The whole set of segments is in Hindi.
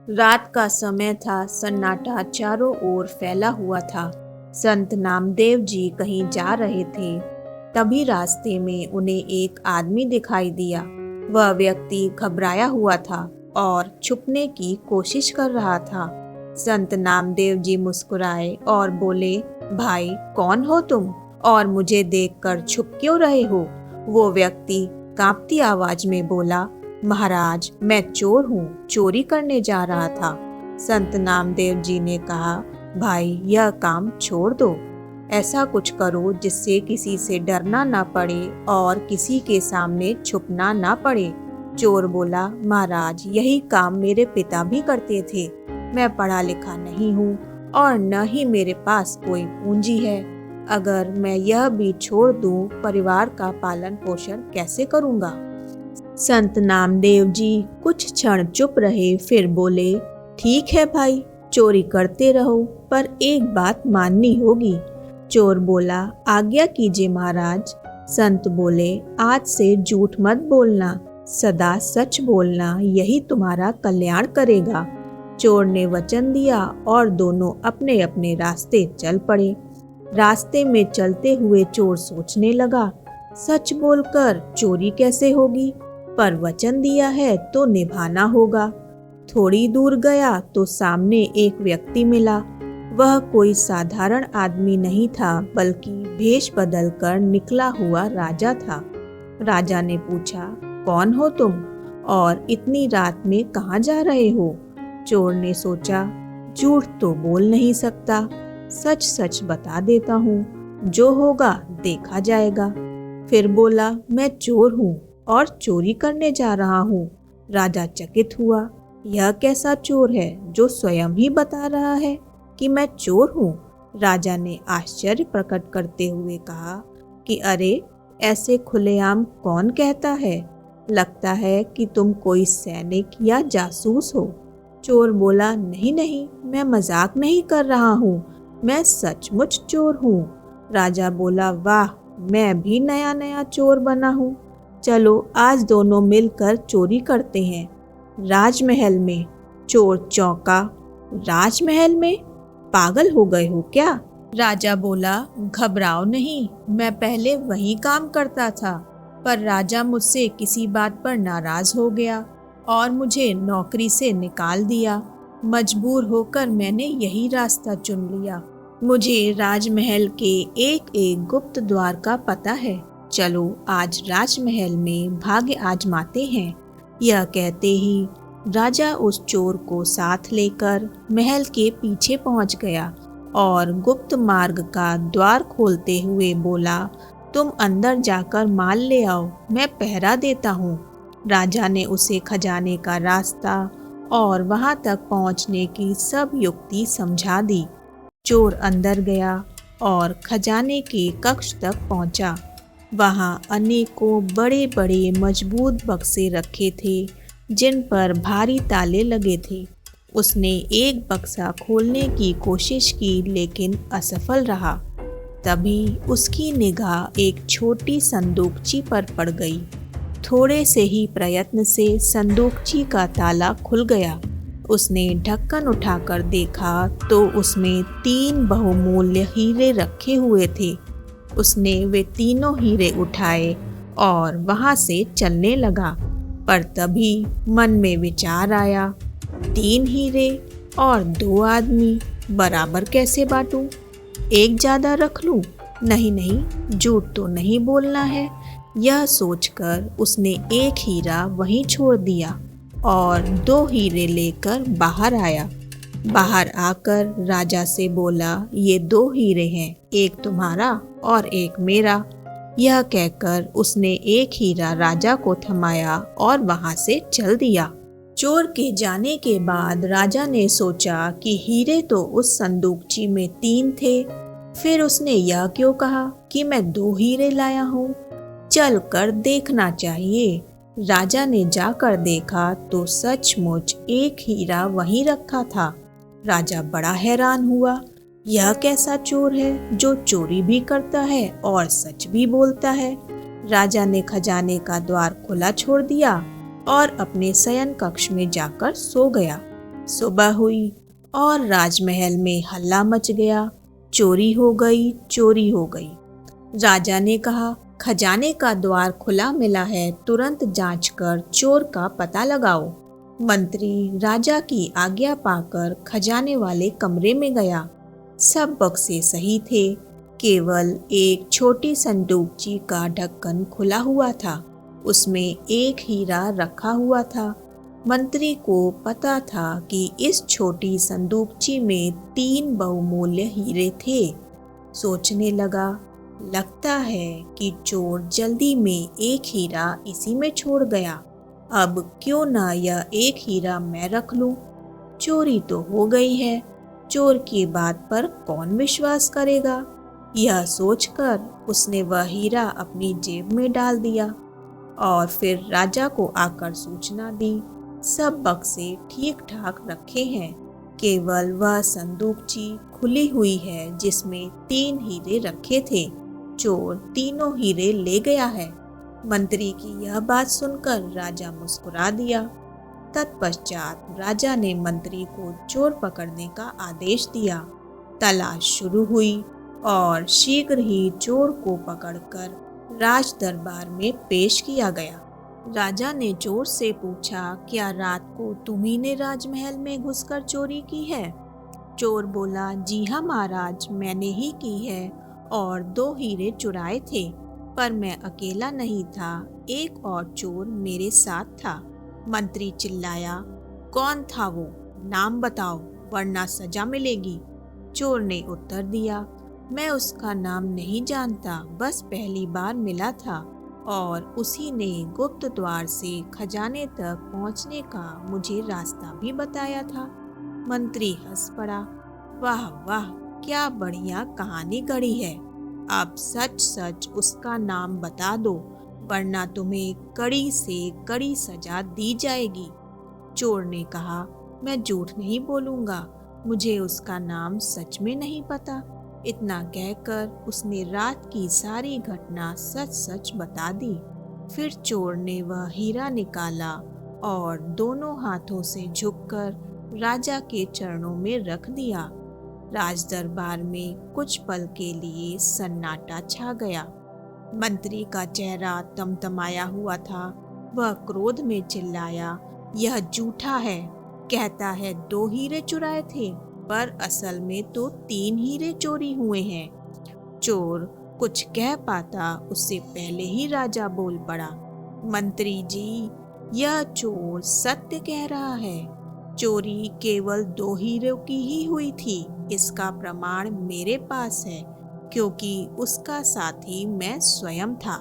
रात का समय था। सन्नाटा चारों ओर फैला हुआ था। संत नामदेव जी कहीं जा रहे थे। तभी रास्ते में उन्हें एक आदमी दिखाई दिया। वह व्यक्ति घबराया हुआ था और छुपने की कोशिश कर रहा था। संत नामदेव जी मुस्कुराए और बोले, भाई कौन हो तुम और मुझे देखकर छुप क्यों रहे हो? वो व्यक्ति कांपती आवाज में बोला, महाराज मैं चोर हूँ, चोरी करने जा रहा था। संत नामदेव जी ने कहा, भाई यह काम छोड़ दो। ऐसा कुछ करो जिससे किसी से डरना ना पड़े और किसी के सामने छुपना ना पड़े। चोर बोला, महाराज यही काम मेरे पिता भी करते थे। मैं पढ़ा लिखा नहीं हूँ और न ही मेरे पास कोई पूंजी है। अगर मैं यह भी छोड़ दूं, परिवार का पालन पोषण कैसे करूँगा? संत नामदेव जी कुछ क्षण चुप रहे, फिर बोले, ठीक है भाई, चोरी करते रहो, पर एक बात माननी होगी। चोर बोला, आज्ञा कीजिए महाराज। संत बोले, आज से झूठ मत बोलना, सदा सच बोलना, यही तुम्हारा कल्याण करेगा। चोर ने वचन दिया और दोनों अपने अपने रास्ते चल पड़े। रास्ते में चलते हुए चोर सोचने लगा, सच बोलकर चोरी कैसे होगी, पर वचन दिया है तो निभाना होगा। थोड़ी दूर गया तो सामने एक व्यक्ति मिला। वह कोई साधारण आदमी नहीं था, बल्कि भेष बदलकर निकला हुआ राजा था। राजा ने पूछा, कौन हो तुम और इतनी रात में कहाँ जा रहे हो? चोर ने सोचा, झूठ तो बोल नहीं सकता, सच सच बता देता हूँ, जो होगा देखा जाएगा। फिर बोला, मैं चोर हूँ और चोरी करने जा रहा हूँ। राजा चकित हुआ, यह कैसा चोर है जो स्वयं ही बता रहा है कि मैं चोर हूँ? राजा ने आश्चर्य प्रकट करते हुए कहा कि अरे, ऐसे खुलेआम कौन कहता है? लगता है कि तुम कोई सैनिक या जासूस हो। चोर बोला, नहीं नहीं, मैं मजाक नहीं कर रहा हूँ, मैं सचमुच चोर हूँ। राजा बोला, वाह, मैं भी नया नया चोर बना हूँ। चलो आज दोनों मिलकर चोरी करते हैं। राजमहल में। चोर चौंका, राजमहल में? पागल हो गए हो क्या? राजा बोला, घबराओ नहीं, मैं पहले वही काम करता था, पर राजा मुझसे किसी बात पर नाराज हो गया और मुझे नौकरी से निकाल दिया। मजबूर होकर मैंने यही रास्ता चुन लिया। मुझे राजमहल के एक एक गुप्त द्वार का पता है। चलो आज राजमहल में भाग्य आजमाते हैं। यह कहते ही राजा उस चोर को साथ लेकर महल के पीछे पहुंच गया और गुप्त मार्ग का द्वार खोलते हुए बोला, तुम अंदर जाकर माल ले आओ, मैं पहरा देता हूँ। राजा ने उसे खजाने का रास्ता और वहां तक पहुंचने की सब युक्ति समझा दी। चोर अंदर गया और खजाने के कक्ष तक पहुंचा। वहां अनेकों बड़े बड़े मजबूत बक्से रखे थे, जिन पर भारी ताले लगे थे। उसने एक बक्सा खोलने की कोशिश की, लेकिन असफल रहा। तभी उसकी निगाह एक छोटी संदूकची पर पड़ गई। थोड़े से ही प्रयत्न से संदूकची का ताला खुल गया। उसने ढक्कन उठाकर देखा तो उसमें 3 बहुमूल्य हीरे रखे हुए थे। उसने वे तीनों हीरे उठाए और वहां से चलने लगा, पर तभी मन में विचार आया, 3 हीरे और 2 आदमी बराबर कैसे बांटूं? एक ज्यादा रख लूं? नहीं नहीं, झूठ तो नहीं बोलना है। यह सोचकर उसने एक हीरा वहीं छोड़ दिया और 2 हीरे लेकर बाहर आया। बाहर आकर राजा से बोला, ये 2 हीरे हैं, एक तुम्हारा और एक मेरा। यह कहकर उसने एक हीरा राजा को थमाया और वहां से चल दिया। चोर के जाने के बाद राजा ने सोचा कि हीरे तो उस संदूकची में 3 थे, फिर उसने यह क्यों कहा कि मैं 2 हीरे लाया हूँ? चल कर देखना चाहिए। राजा ने जाकर देखा तो सचमुच एक हीरा वहीं रखा था। राजा बड़ा हैरान हुआ, यह कैसा चोर है जो चोरी भी करता है और सच भी बोलता है? राजा ने खजाने का द्वार खुला छोड़ दिया और अपने शयन कक्ष में जाकर सो गया। सुबह हुई और राजमहल में हल्ला मच गया। चोरी हो गई, चोरी हो गई। राजा ने कहा, खजाने का द्वार खुला मिला है, तुरंत जांच कर चोर का पता लगाओ। मंत्री राजा की आज्ञा पाकर खजाने वाले कमरे में गया। सब बक्से सही थे, केवल एक छोटी संदूकची का ढक्कन खुला हुआ था। उसमें एक हीरा रखा हुआ था। मंत्री को पता था कि इस छोटी संदूकची में 3 बहुमूल्य हीरे थे। सोचने लगा, लगता है कि चोर जल्दी में एक हीरा इसी में छोड़ गया। अब क्यों ना यह एक हीरा मैं रख लूं। चोरी तो हो गई है, चोर की बात पर कौन विश्वास करेगा। यह सोचकर उसने वह हीरा अपनी जेब में डाल दिया और फिर राजा को आकर सूचना दी, सब बक्से ठीक ठाक रखे हैं, केवल वह संदूकची खुली हुई है जिसमें 3 हीरे रखे थे। चोर तीनों हीरे ले गया है। मंत्री की यह बात सुनकर राजा मुस्कुरा दिया। तत्पश्चात राजा ने मंत्री को चोर पकड़ने का आदेश दिया। तलाश शुरू हुई और शीघ्र ही चोर को पकड़कर राज दरबार में पेश किया गया। राजा ने चोर से पूछा, क्या रात को तुम्ही ने राजमहल में घुसकर चोरी की है? चोर बोला, जी हाँ महाराज, मैंने ही की है और 2 हीरे चुराए थे, पर मैं अकेला नहीं था, एक और चोर मेरे साथ था। मंत्री चिल्लाया, कौन था वो? नाम बताओ वरना सजा मिलेगी। चोर ने उत्तर दिया, मैं उसका नाम नहीं जानता, बस पहली बार मिला था और उसी ने गुप्त द्वार से खजाने तक पहुंचने का मुझे रास्ता भी बताया था। मंत्री हंस पड़ा, वाह वाह, क्या बढ़िया कहानी गढ़ी है। अब सच सच उसका नाम बता दो, वरना तुम्हें कड़ी से कड़ी सजा दी जाएगी। चोर ने कहा, मैं झूठ नहीं बोलूंगा, मुझे उसका नाम सच में नहीं पता। इतना कहकर उसने रात की सारी घटना सच सच बता दी। फिर चोर ने वह हीरा निकाला और दोनों हाथों से झुककर राजा के चरणों में रख दिया। राज दरबार में कुछ पल के लिए सन्नाटा छा गया। मंत्री का चेहरा तमतमाया हुआ था। वह क्रोध में चिल्लाया, यह झूठा है, कहता है 2 हीरे चुराए थे, पर असल में तो 3 हीरे चोरी हुए हैं। चोर कुछ कह पाता उससे पहले ही राजा बोल पड़ा, मंत्री जी, यह चोर सत्य कह रहा है। चोरी केवल 2 हीरों की ही हुई थी। इसका प्रमाण मेरे पास है, क्योंकि उसका साथी मैं स्वयं था।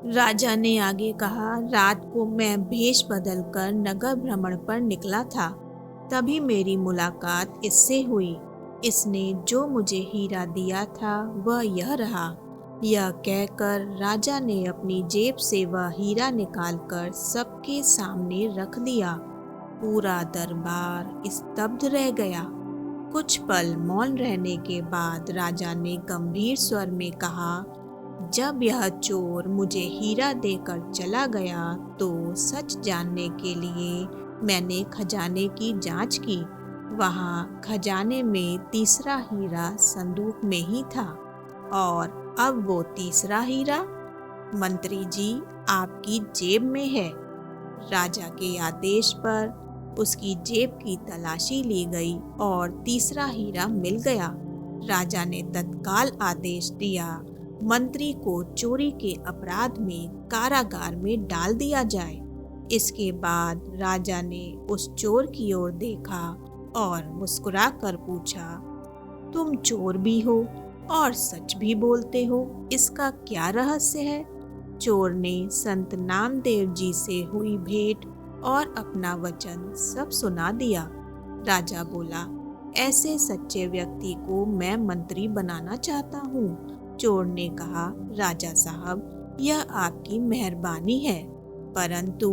राजा ने आगे कहा, रात को मैं भेष बदलकर नगर भ्रमण पर निकला था, तभी मेरी मुलाकात इससे हुई। इसने जो मुझे हीरा दिया था वह यह रहा। यह कहकर राजा ने अपनी जेब से वह हीरा निकालकर सबके सामने रख दिया। पूरा दरबार स्तब्ध रह गया। कुछ पल मौन रहने के बाद राजा ने गंभीर स्वर में कहा, जब यह चोर मुझे हीरा देकर चला गया तो सच जानने के लिए मैंने खजाने की जांच की। वहाँ खजाने में तीसरा हीरा संदूक में ही था, और अब वो तीसरा हीरा मंत्री जी आपकी जेब में है। राजा के आदेश पर उसकी जेब की तलाशी ली गई और तीसरा हीरा मिल गया। राजा ने तत्काल आदेश दिया, मंत्री को चोरी के अपराध में कारागार में डाल दिया जाए। इसके बाद राजा ने उस चोर की ओर देखा और मुस्कुराकर पूछा, तुम चोर भी हो और सच भी बोलते हो, इसका क्या रहस्य है? चोर ने संत नामदेव जी से हुई भेंट और अपना वचन सब सुना दिया। राजा बोला, ऐसे सच्चे व्यक्ति को मैं मंत्री बनाना चाहता हूँ। चोर ने कहा, राजा साहब, यह आपकी मेहरबानी है, परंतु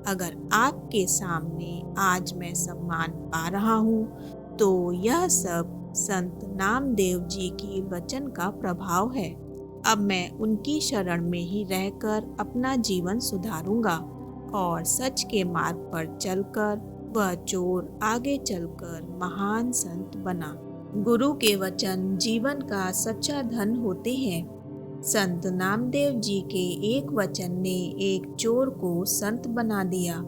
अगर आपके सामने आज मैं सम्मान पा रहा हूँ तो यह सब संत नामदेव जी की वचन का प्रभाव है। अब मैं उनकी शरण में ही रहकर अपना जीवन सुधारूंगा और सच के मार्ग पर चलकर वह चोर आगे चलकर महान संत बना। गुरु के वचन जीवन का सच्चा धन होते हैं। संत नामदेव जी के एक वचन ने एक चोर को संत बना दिया।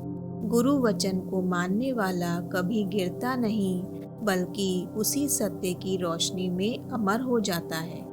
गुरु वचन को मानने वाला कभी गिरता नहीं, बल्कि उसी सत्य की रोशनी में अमर हो जाता है।